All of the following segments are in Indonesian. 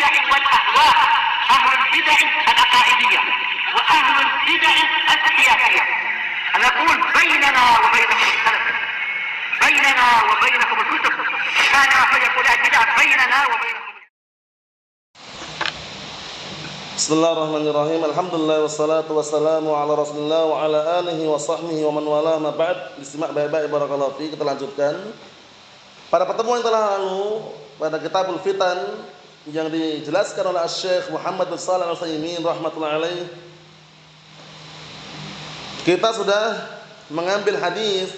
البدع والأهواء، أهل البدع العقائدية وأهل البدع السياسية. نقول بيننا وبينكم السلف، بيننا وبينكم الكتب، كان فيقول البدع بيننا وبينكم. Bismillahirrahmanirrahim. Alhamdulillah wassalatu wassalamu ala Rasulillah wa ala alihi wa sahbihi wa man wala ma ba'd. Disimak baik-baik barakallahu fi. Kita lanjutkan. Pada pertemuan yang telah lalu pada Kitabul Fitan yang dijelaskan oleh Syekh Muhammad bin Shalih Al-Utsaimin rahimatullah alaih, kita sudah mengambil hadis.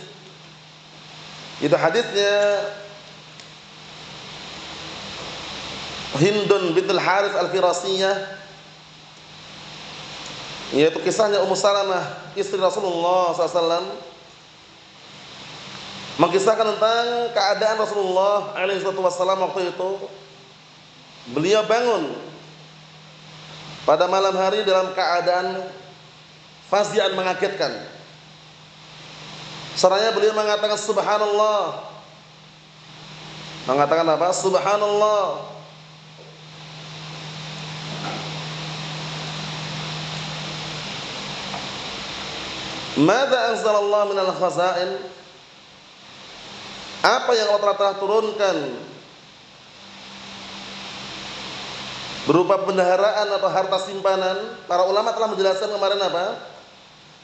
Itu hadisnya Hindun bintul Harits Al-Firasiyah, yaitu kisahnya Ummu Salamah istri Rasulullah SAW, mengisahkan tentang keadaan Rasulullah SAW waktu itu. Beliau bangun pada malam hari dalam keadaan fazi'an, mengagetkan. Seraya beliau mengatakan subhanallah. Mengatakan apa? Subhanallah. Mada anzalallah minal khazain? Apa yang Allah telah turunkan berupa bendaharaan atau harta simpanan? Para ulama telah menjelaskan kemarin apa?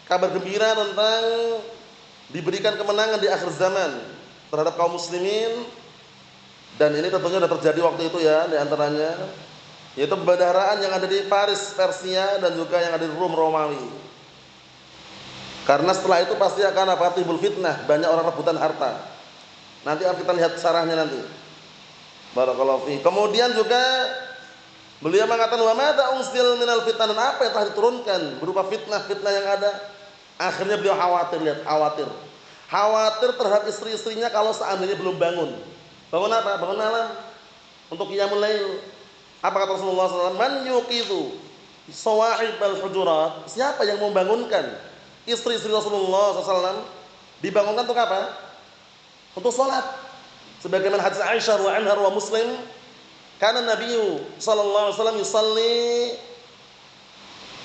Kabar gembira tentang diberikan kemenangan di akhir zaman terhadap kaum muslimin. Dan ini tentunya sudah terjadi waktu itu ya, di antaranya yaitu bendaharaan yang ada di Faris, Persia, dan juga yang ada di Rum, Romawi. Karena setelah itu pasti akan apa? Timbul fitnah, banyak orang rebutan harta. Nanti akan kita lihat syarahnya nanti. Barakallahu fi. Kemudian juga beliau mengatakan wa madza unzil minal fitan, dan apa yang telah diturunkan berupa fitnah-fitnah yang ada. Akhirnya beliau khawatir, lihat, khawatir terhadap istri-istrinya kalau seandainya belum bangun. Bangun apa? Bangun malam untuk qiyamul lail. Apa kata Rasulullah SAW? Man yuqidu sawahibal hujurat. Siapa yang membangunkan istri-istri Rasulullah SAW? Dibangunkan untuk apa? Untuk sholat. Sebagaimana hadis Aisyah wa anha wa Muslim, karena Nabi sallallahu alaihi wasallam yusalli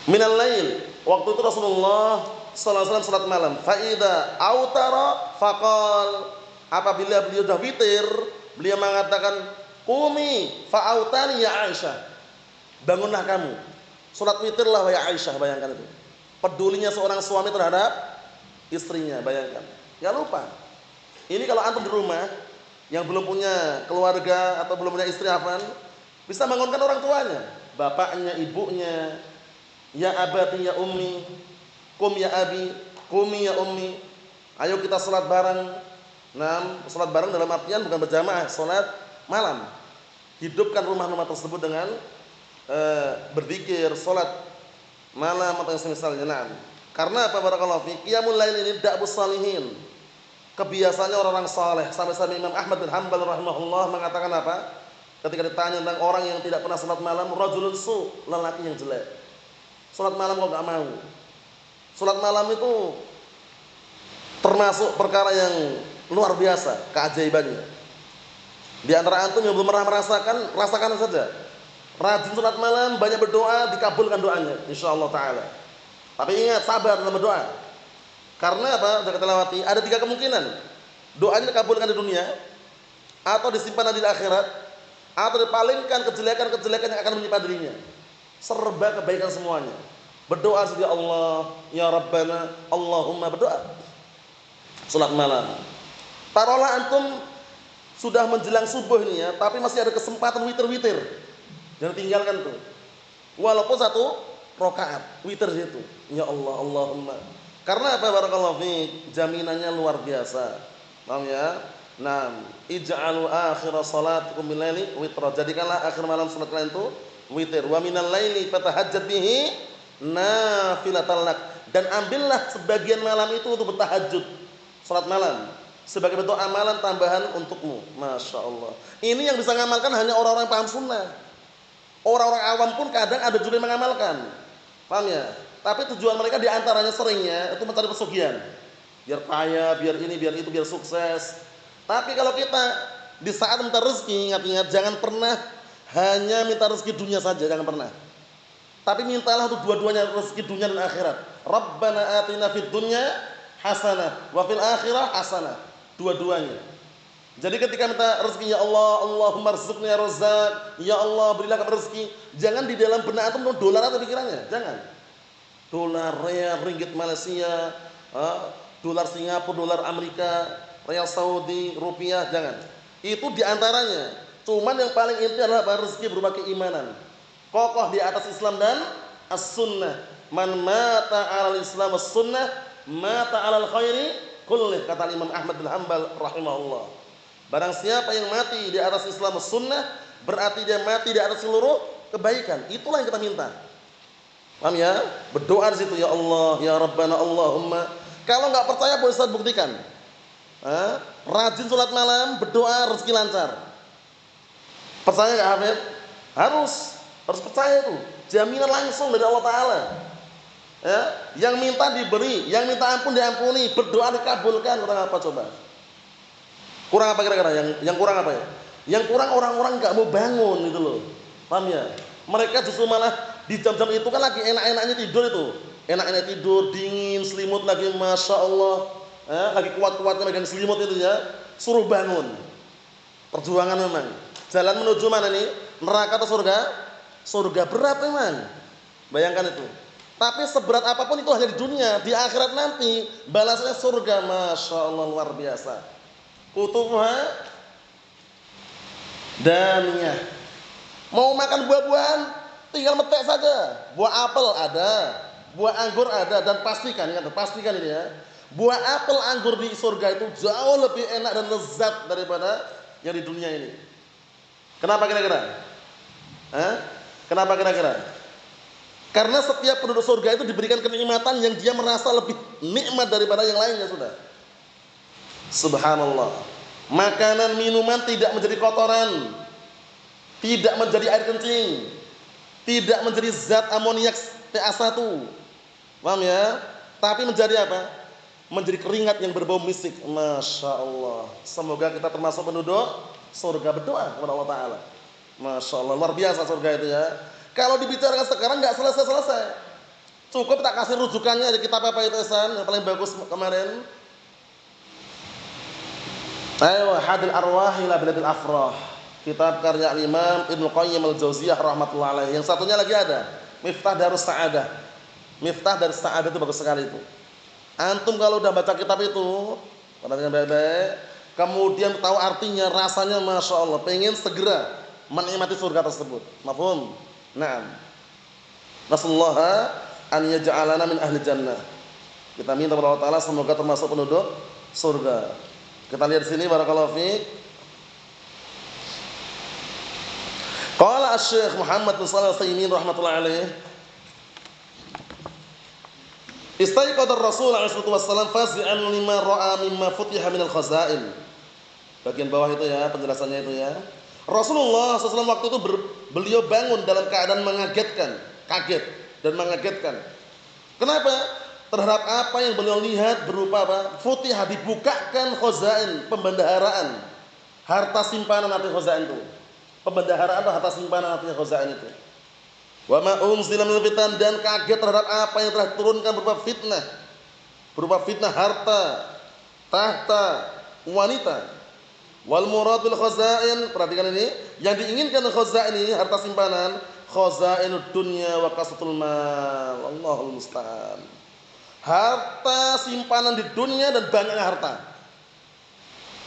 minal lail. Waktu itu Rasulullah sallallahu alaihi wasallam salat malam. Fa idza autara faqal, apabila beliau sudah witir, beliau mengatakan, qumi fa autani ya Aisyah. Bangunlah kamu, salat witirlah wahai Aisyah. Bayangkan itu. Pedulinya seorang suami terhadap istrinya, bayangkan. Ya lupa. Ini kalau antum di rumah yang belum punya keluarga atau belum punya istri, hafan, bisa bangunkan orang tuanya, bapaknya, ibunya. Ya abati ya ummi, kum ya abi, kumi ya ummi. Ayo kita salat bareng. Nah, salat bareng dalam artian bukan berjamaah, salat malam. Hidupkan rumah-rumah tersebut dengan berzikir, salat malam atau yang semisalnya. Nah, karena apa? Barakallahu fi. Qiyamul lail ini da'bus salihin. Kebiasaannya orang-orang saleh. Sampai-sampai Imam Ahmad bin Hanbal rahimahullah mengatakan apa? Ketika ditanya tentang orang yang tidak pernah salat malam, rajulun su, lelaki yang jelek. Salat malam kok enggak mau. Salat malam itu termasuk perkara yang luar biasa keajaibannya. Di antara antum yang belum pernah merasakan, rasakan saja. Rajin salat malam, banyak berdoa, dikabulkan doanya insyaallah taala. Tapi ingat, sabar dalam berdoa. Karena apa? Sudah kita lewati, ada 3 kemungkinan. Doanya dikabulkan di dunia, atau disimpan di akhirat, atau dipalingkan kejelekan-kejelekan yang akan menimpa dirinya. Serba kebaikan semuanya. Berdoa saja, Allah, ya Rabbana, Allahumma, berdoa. Salat malam. Taruhlah antum sudah menjelang subuh ini ya, tapi masih ada kesempatan witir-witir. Jangan tinggalkan tuh. Walaupun 1 rakaat witir itu. Ya Allah, Allahumma. Karena apa? Barakallahu fiik, jaminannya luar biasa. Paham ya? Naam, ij'alu akhir salatikum bil laili witra. Jadikanlah akhir malam salat kalian itu witir. Wa minal laili fatahajjat bihi nafilatan lak. Dan ambillah sebagian malam itu untuk bertahajud, salat malam, sebagai bentuk amalan tambahan untukmu. Masya Allah. Ini yang bisa mengamalkan hanya orang-orang yang paham sunnah. Orang-orang awam pun kadang ada juga yang mengamalkan. Paham ya? Tapi tujuan mereka diantaranya seringnya itu mencari pesugihan, biar kaya, biar ini, biar itu, biar sukses. Tapi kalau kita di saat mencari rezeki, ingat-ingat, jangan pernah hanya minta rezeki dunia saja, jangan pernah. Tapi mintalah untuk dua-duanya, rezeki dunia dan akhirat. Rabbana atina fid dunya hasanah wa fil akhirah hasanah. Dua-duanya. Jadi ketika minta rezeki, ya Allah, Allahumma rzuqni ya Razzaq, ya Allah berilah kami rezeki. Jangan di dalam benak antum dolar atau pikirannya, jangan. Dolar, real, ringgit Malaysia, dolar Singapura, dolar Amerika, real Saudi, rupiah, jangan. Itu diantaranya. Cuman yang paling inti adalah rezeki berupa keimanan. Kokoh di atas Islam dan as-sunnah. Man mata 'alal Islam was-sunnah, mata 'alal khairi kullih, kata Imam Ahmad bin Hanbal rahimahullah. Barang siapa yang mati di atas Islam sunnah, berarti dia mati di atas seluruh kebaikan. Itulah yang kita minta. Paham ya? Berdoa di situ, ya Allah, ya Rabbana Allahumma. Kalau nggak percaya boleh saya buktikan. Rajin sholat malam, berdoa rezeki lancar. Percaya nggak Hafid? Harus percaya itu. Jaminan langsung dari Allah Taala. Ya, yang minta diberi, yang minta ampun diampuni, berdoa dikabulkan. Kurang apa coba? Kurang apa kira-kira? Yang kurang apa ya? Yang kurang orang-orang nggak mau bangun itu loh. Paham ya? Mereka justru malah di jam-jam itu kan lagi enak-enaknya tidur itu. Enak-enak tidur, dingin, selimut lagi, masya Allah. Lagi kuat-kuatnya megang selimut itu ya. Suruh bangun. Perjuangan memang. Jalan menuju mana nih? Neraka atau surga? Surga berat memang. Bayangkan itu. Tapi seberat apapun itu hanya di dunia. Di akhirat nanti balasannya surga. Masya Allah, luar biasa. Kutubuha daniyah. Mau makan buah-buahan tinggal metek saja. Buah apel ada, buah anggur ada, dan pastikan ini ya. Buah apel anggur di surga itu jauh lebih enak dan lezat daripada yang di dunia ini. Kenapa kira-kira? Kenapa kira-kira? Karena setiap penduduk surga itu diberikan kenikmatan yang dia merasa lebih nikmat daripada yang lainnya sudah. Subhanallah. Makanan minuman tidak menjadi kotoran, tidak menjadi air kencing, tidak menjadi zat amoniak TA1. Paham ya? Tapi menjadi apa? Menjadi keringat yang berbau misik. Masya Allah. Semoga kita termasuk penduduk surga. Berdoa kepada Allah Ta'ala. Masya Allah, luar biasa surga itu ya. Kalau dibicarakan sekarang nggak selesai-selesai. Cukup tak kasih rujukannya di kitab apa itu San yang paling bagus kemarin. Ayo, Hadil Arwah ila Biladil Afrah. Kitab karya Imam Ibnu Qayyim Al-Jauziyah rahmatullah alaihi. Yang satunya lagi ada Miftah Darus Sa'adah. Miftah Darus Sa'adah itu bagus sekali itu. Antum kalau udah baca kitab itu, perhatikan baik-baik, kemudian tahu artinya, rasanya masya Allah, pengen segera menikmati surga tersebut. Mafhum? Naam. Nasallahu an yaj'alana min ahli jannah. Kita minta kepada Allah Taala semoga termasuk penduduk surga. Kita lihat di sini barakallahu fiik. Qala Asy-Syaikh Muhammad bin Shalih Al-Utsaimin rahimatullah alaih. Istaiqadha ar-Rasul alaihi wasallam fazi'an lima ra'a mimma futiha minal khazain. Bagian bawah itu ya, penjelasannya itu ya. Rasulullah SAW waktu itu beliau bangun dalam keadaan mengagetkan, kaget dan mengagetkan. Kenapa? Terhadap apa yang beliau lihat berupa apa? Futihah, dibukakan khazain, pembendaharaan, harta simpanan arti khazain itu. Pembendaharaan atau harta simpanan artinya khazain itu. Wa ma unzila minal fitan, dan kaget terhadap apa yang telah diturunkan berupa fitnah harta, tahta, wanita. Wal murad bil khazain, perhatikan ini, yang diinginkan khazain ini harta simpanan, khazainud dunya wa kasratul mal. Allahul musta'an. Harta simpanan di dunia dan banyaknya harta.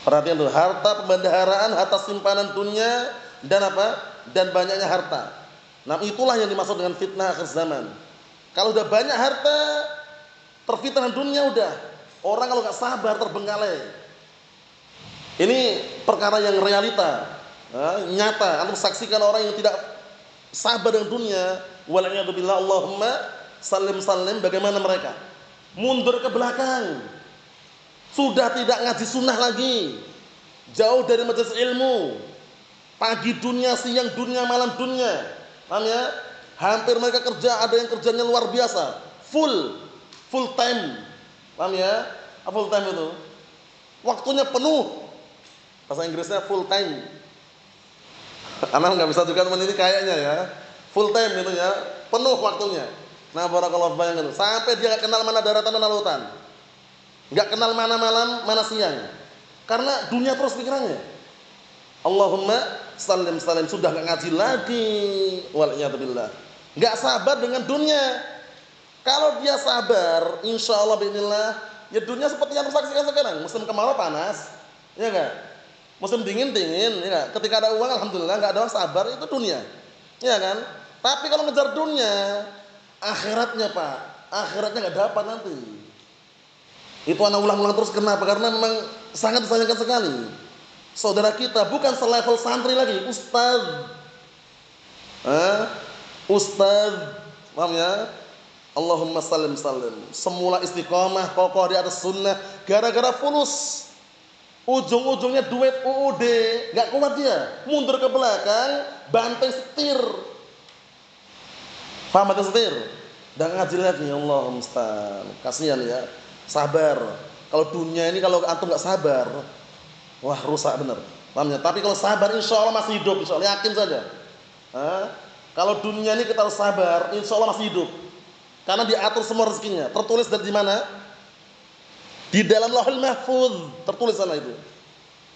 Perhatikan dulu, harta pembendaharaan, harta simpanan dunia dan apa? Dan banyaknya harta. Nah, itulah yang dimaksud dengan fitnah akhir zaman. Kalau udah banyak harta, terfitnah dunia udah. Orang kalau nggak sabar terbengkalai. Ini perkara yang realita, nyata. Antum saksikan orang yang tidak sabar dengan dunia. Wala'iyadzubillah, Allahumma salim, bagaimana mereka? Mundur ke belakang. Sudah tidak ngaji sunnah lagi. Jauh dari majelis ilmu. Pagi dunia, siang dunia, malam dunia. Paham ya? Hampir mereka kerja, ada yang kerjanya luar biasa. Full time. Paham ya? Apa full time itu? Waktunya penuh. Bahasa Inggrisnya full time. Anak nggak bisa juga teman ini kayaknya ya. Full time gitu ya, penuh waktunya. Nah, barakallahu bayangkan sampai dia nggak kenal mana daratan mana lautan. Nggak kenal mana malam, mana siang. Karena dunia terus pikirannya. Allahumma salim salim, sudah nggak ngaji lagi. Waliyadzubillah. Nggak sabar dengan dunia. Kalau dia sabar, insya Allah bismillah, ya dunia seperti yang saksikan sekarang. Musim kemarau panas, ya enggak? Musim dingin dingin, ya enggak? Ketika ada uang, alhamdulillah, nggak ada uang sabar, itu dunia, ya kan? Tapi kalau ngejar dunia, akhiratnya Pak, akhiratnya nggak dapat nanti. Itu anak ulang-ulang terus, kenapa? Karena memang sangat disayangkan sekali. Saudara kita bukan selevel santri lagi, ustaz, paham ya? Allahumma salim salim. Semula istiqomah, kokoh di atas sunnah, gara-gara fulus, ujung-ujungnya duit UUD, nggak kuat dia, mundur ke belakang, banteng setir, paham banteng setir? Dan ngaji lagi, ya Allah musta'an. Kasihan ya, sabar. Kalau dunia ini kalau antum nggak sabar, wah rusak bener, paham ya? Tapi kalau sabar, insya Allah masih hidup, insya Allah yakin saja. Kalau dunia ini kita harus sabar, insya Allah masih hidup. Karena diatur semua rezekinya. Tertulis dari mana? Di dalam Lauhul Mahfuz tertulis sana itu.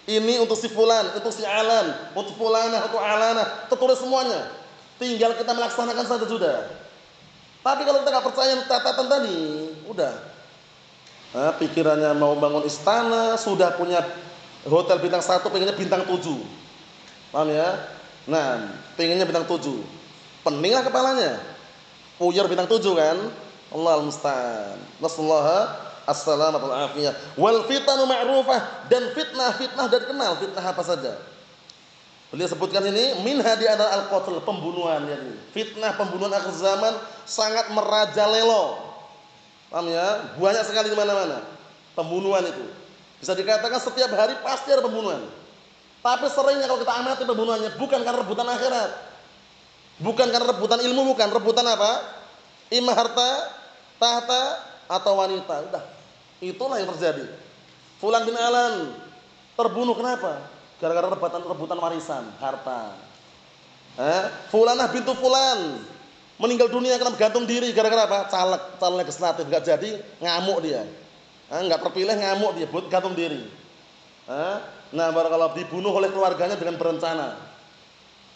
Ini untuk si fulan, untuk si alan, untuk fulanah, untuk alanah, tertulis semuanya. Tinggal kita melaksanakan saja sudah. Tapi kalau kita nggak percaya catatan tadi, udah. Pikirannya mau bangun istana, sudah punya hotel bintang 1, pengennya bintang 7. Paham ya? Nah, pengennya bintang 7. Peninglah kepalanya. Puyar bintang 7 kan? Allahul musta'an. Nasallahu as-salamatu wal afiyah. Wal fitanu ma'rufah, dan fitnah-fitnah dan kenal fitnah apa saja. Beliau sebutkan ini minha di antara al-qatl, pembunuhan yakni. Fitnah pembunuhan akhir zaman sangat merajalela. Paham ya? Banyak sekali di mana-mana. Pembunuhan itu. Bisa dikatakan setiap hari pasti ada pembunuhan. Tapi seringnya kalau kita amati pembunuhannya bukan karena rebutan akhirat. Bukan karena rebutan ilmu, bukan. Rebutan apa? Imma harta, tahta, atau wanita. Udah. Itulah yang terjadi. Fulan bin Alan terbunuh kenapa? Gara-gara rebutan warisan, harta. Fulanah bintu Fulan meninggal dunia karena gantung diri gara-gara apa? Caleg legislatif, enggak jadi, ngamuk dia. Enggak terpilih, ngamuk dia, gantung diri. Nah, barakallahu, dibunuh oleh keluarganya dengan berencana.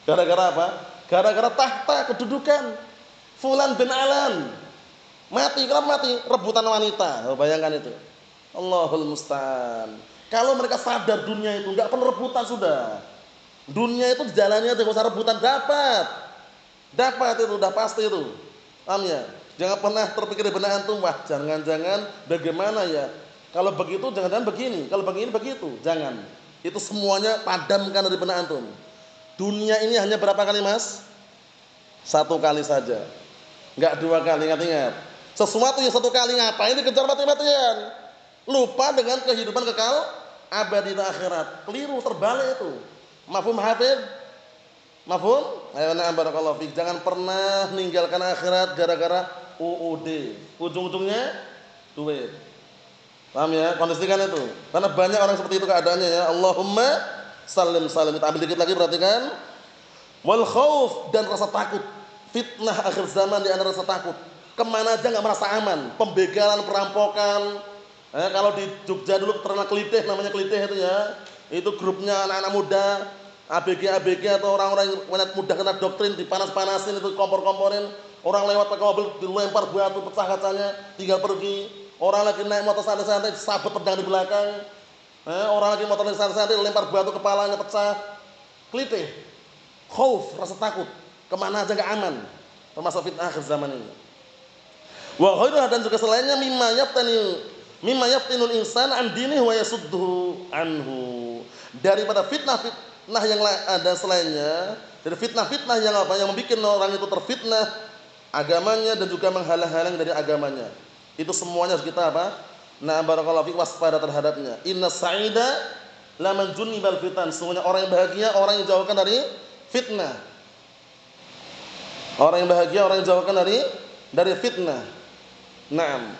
Gara-gara apa? Gara-gara tahta, kedudukan. Fulan bin Alan mati, kenapa mati? Rebutan wanita. Bayangkan itu. Allahul musta'an. Kalau mereka sadar dunia itu enggak perlu rebutan sudah. Dunia itu jalannya tidak usah rebutan, dapat itu udah pasti itu. Paham ya? Jangan pernah terpikir di benak antum, wah jangan-jangan bagaimana ya? Kalau begitu jangan-jangan begini, kalau begini begitu. Jangan. Itu semuanya padamkan dari benak antum. Dunia ini hanya berapa kali Mas? 1 kali saja. Enggak 2 kali, ingat-ingat. Sesuatu yang 1 kali ngapain dikejar mati-matian? Lupa dengan kehidupan kekal abadi di akhirat. Keliru, terbalik itu. Mafhum hafid? Mafhum? Ayo na'am barakallahu fiik. Jangan pernah meninggalkan akhirat gara-gara UUD. Ujung-ujungnya duit. Paham ya? Kondisikan itu. Karena banyak orang seperti itu keadaannya ya. Allahumma salim salim. Kita ambil dikit lagi, perhatikan. Wal khauf, dan rasa takut. Fitnah akhir zaman di antara rasa takut. Kemana aja nggak merasa aman. Pembegalan, perampokan. Kalau di Jogja dulu terkenal Kelitih, namanya Kelitih itu ya. Itu grupnya anak-anak muda, ABG atau orang-orang yang mudah kena doktrin, dipanas-panasin, itu kompor-komporin. Orang lewat pakai mobil dilempar batu, pecah kacanya, tinggal pergi. Orang lagi naik motor santai-santai, sabut pedang di belakang. Orang lagi motor santai-santai, lempar batu, kepalanya pecah. Kelitih, khauf, rasa takut. Kemana aja nggak aman. Termasuk fitnah akhir zaman ini. Wa ghairuha, dan juga selainnya mimma yaftinul insan an dinihi wa yasudduhu anhu. Daripada fitnah-fitnah yang ada selainnya, dari fitnah-fitnah yang apa? Yang membuat orang itu terfitnah agamanya dan juga menghalang-halang dari agamanya. Itu semuanya harus kita apa? Nah, barakallahu fiik, waspada terhadapnya. Inna sa'ida laman junibal fitan. Semuanya orang yang bahagia, orang yang dijauhkan dari fitnah. Orang yang bahagia, orang yang dijauhkan dari fitnah. Naam.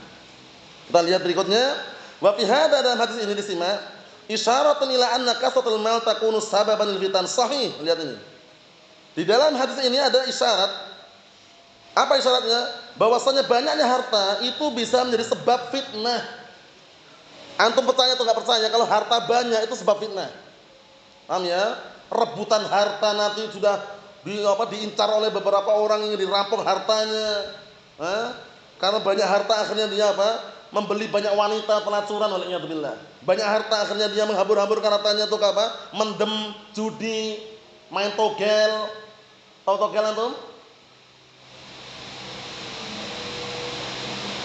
Kita lihat berikutnya. Wa fi hadza, dalam hadis ini disimak, isyaratun ila anna kasratul mal takunu sababan lil fitan. Sahih. Lihat ini. Di dalam hadis ini ada isyarat. Apa isyaratnya? Bahwasanya banyaknya harta itu bisa menjadi sebab fitnah. Antum percaya atau enggak percaya kalau harta banyak itu sebab fitnah? Paham ya? Rebutan harta nanti sudah diincar oleh beberapa orang yang dirampok hartanya. Karena banyak harta akhirnya dia membeli banyak wanita pelacuran olehnya billah. Banyak harta akhirnya dia menghambur-hamburkan hartanya untuk mendem judi, main togel. Tahu togel antum?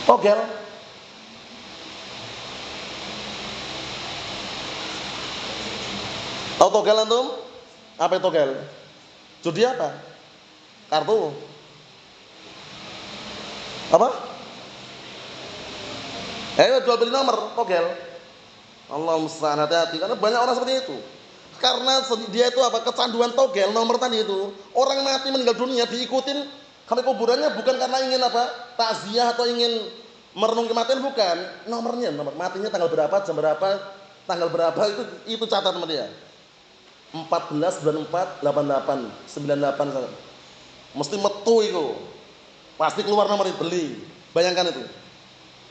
Togel. Tahu togel antum? Apa itu togel? Judi apa? Kartu. Apa? Jual beli nomor, togel. Allah musta'an, hati-hati karena banyak orang seperti itu. Karena dia itu kecanduan togel nomor tadi itu. Orang mati meninggal dunia diikutin sampai kuburannya bukan karena ingin takziah atau ingin merenung kematian, bukan. Nomor matinya tanggal berapa, jam berapa, tanggal berapa itu catat sama dia. 14 bulan 4 88 98 mesti metu itu. Pasti keluar nomor itu, beli. Bayangkan itu.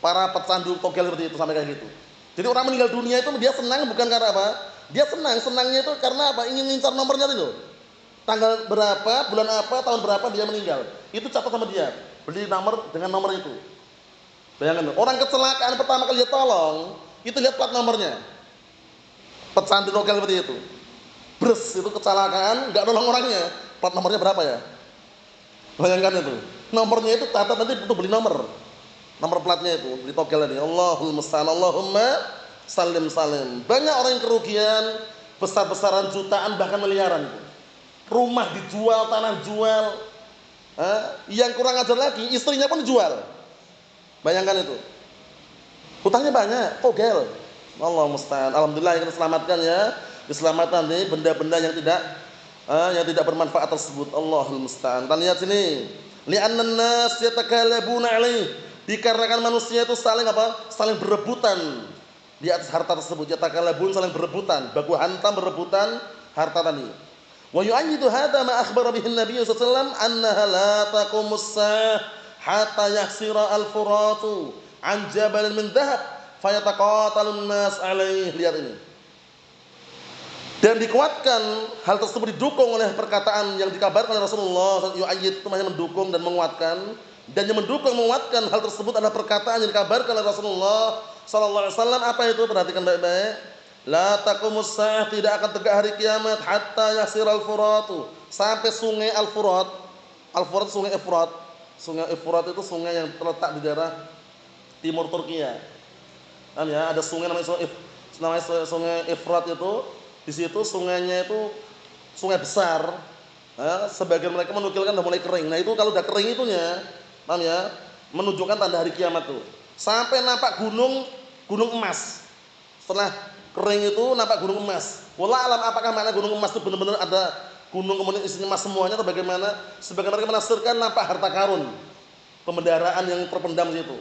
Para pecandu togel seperti itu sampai kayak gitu. Jadi orang meninggal dunia itu dia senang bukan karena apa? Dia senangnya itu karena apa? Ingin ngincar nomornya itu. Tanggal berapa, bulan apa, tahun berapa dia meninggal. Itu catat sama dia. Beli nomor dengan nomor itu. Bayangkan, orang kecelakaan pertama kali dia tolong, itu lihat plat nomornya. Pecandu togel seperti itu. Bres, itu kecelakaan, enggak nolong orangnya. Plat nomornya berapa ya? Bayangkan itu. Nomornya itu catat nanti untuk beli nomor platnya itu beli togel tadi. Allahul musta'an, Allahumma salim salim. Banyak orang yang kerugian besar-besaran, jutaan bahkan miliaran itu. Rumah dijual, tanah jual. Yang kurang ajar lagi istrinya pun dijual. Bayangkan itu. Hutangnya banyak, togel. Allah musta'an. Alhamdulillah kita selamatkan ya. Diselamatkan nih benda-benda yang tidak bermanfaat tersebut. Allahul musta'an. Kita lihat sini. Li'annan nas yatakalabuna 'alaihi. Dikarenakan manusia itu saling berebutan di atas harta tersebut. Yatakalabun, saling berebutan, baku hantam berebutan harta tadi. Wa yu'ayyidu hadza ma akhbara bihi an-nabiy sallallahu alaihi wasallam annaha la taqumus sa'ah hatta yahsira al-furatu an jabalin min dhahab fayataqatalun nas 'alaihi. Lihat ini. Dan dikuatkan, hal tersebut didukung oleh perkataan yang dikabarkan oleh Rasulullah. Yu'ayyid itu maknanya mendukung dan menguatkan. Dan yang mendukung menguatkan hal tersebut adalah perkataan yang dikabarkan oleh Rasulullah sallallahu alaihi wasallam. Apa itu? Perhatikan baik-baik. La taqumus sa'ah, tidak akan tegak hari kiamat hatta yasiral furatu, sampai sungai Al-Furat. Al-Furat sungai Efrat. Sungai Efrat itu sungai yang terletak di daerah timur Turkiya. Ya, ada sungai namanya sungai Efrat itu. Di situ sungainya itu sungai besar. Sebagian mereka menukilkan sudah mulai kering. Nah itu kalau sudah kering itunya, paham ya? Menunjukkan tanda hari kiamat tuh. Sampai nampak gunung emas. Setelah kering itu nampak gunung emas. Wallah alam apakah makna gunung emas itu benar-benar ada gunung kemudian isinya emas semuanya atau bagaimana? Sebagian mereka menafsirkan nampak harta karun, pembendaraan yang terpendam di situ.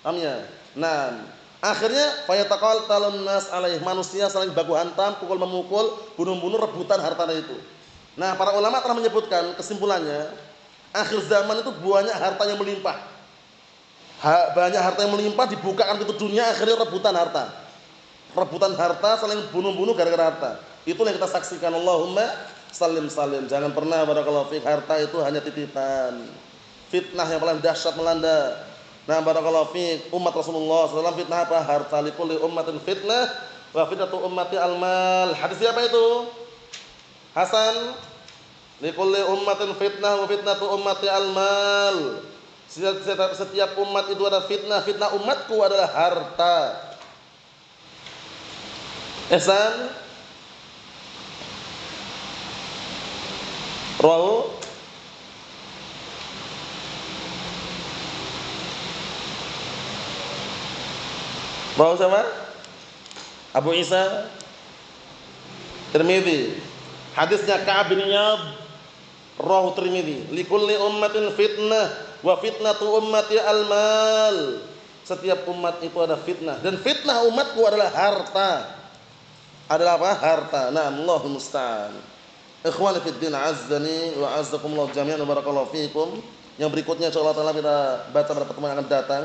Paham ya? Nah, akhirnya fayataqatalun nas 'alaihi, manusia saling baku hantam, pukul memukul, bunuh-bunuh, rebutan harta itu. Nah, para ulama telah menyebutkan kesimpulannya, akhir zaman itu banyak harta yang melimpah. Banyak harta yang melimpah, dibukakan pintu dunia, akhirnya rebutan harta. Rebutan harta, saling bunuh-bunuh gara-gara harta. Itu yang kita saksikan. Allahumma salim salim. Jangan pernah barakallahu fiik harta itu hanya titipan. Fitnah yang paling dahsyat melanda. Nah, barakallahu fiik umat Rasulullah SAW, fitnah apa? Harta, likulli ummatin fitnah wa fitnatu ummati al-mal. Hadis siapa itu? Hasan. Likulli ummatin fitnah wa fitnatu ummati al-mal. Setiap umat itu ada fitnah. Fitnah umatku adalah harta. Ihsan. Rawu. Rawu siapa? Abu Isa Tirmidzi. Hadisnya Ka'ab bin Iyad, rawahu Tirmidzi. Likulli ummatin fitnah wa fitnatu ummati al-mal. Setiap umat itu ada fitnah dan fitnah umatku adalah harta. Adalah apa? Harta. Nah, Allahul musta'an. Ikhwani fid din, azzani wa azzakumullah jami'an wa barakallahu fiikum. Yang berikutnya insyaallah taala kita baca pada pertemuan yang akan datang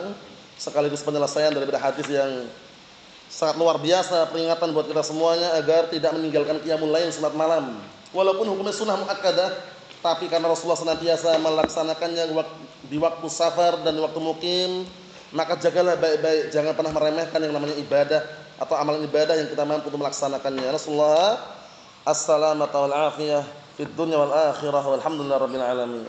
sekaligus penyelesaian daripada hadis yang sangat luar biasa, peringatan buat kita semuanya agar tidak meninggalkan qiyamul lail salat malam. Walaupun hukumnya sunnah muakkadah, tapi karena Rasulullah senantiasa melaksanakannya di waktu safar dan waktu mukim, maka jagalah baik-baik, jangan pernah meremehkan yang namanya ibadah atau amalan ibadah yang kita mampu untuk melaksanakannya. Rasulullah as-salamata wal afiyah fid dunya wal akhirah walhamdulillahirabbil alamin.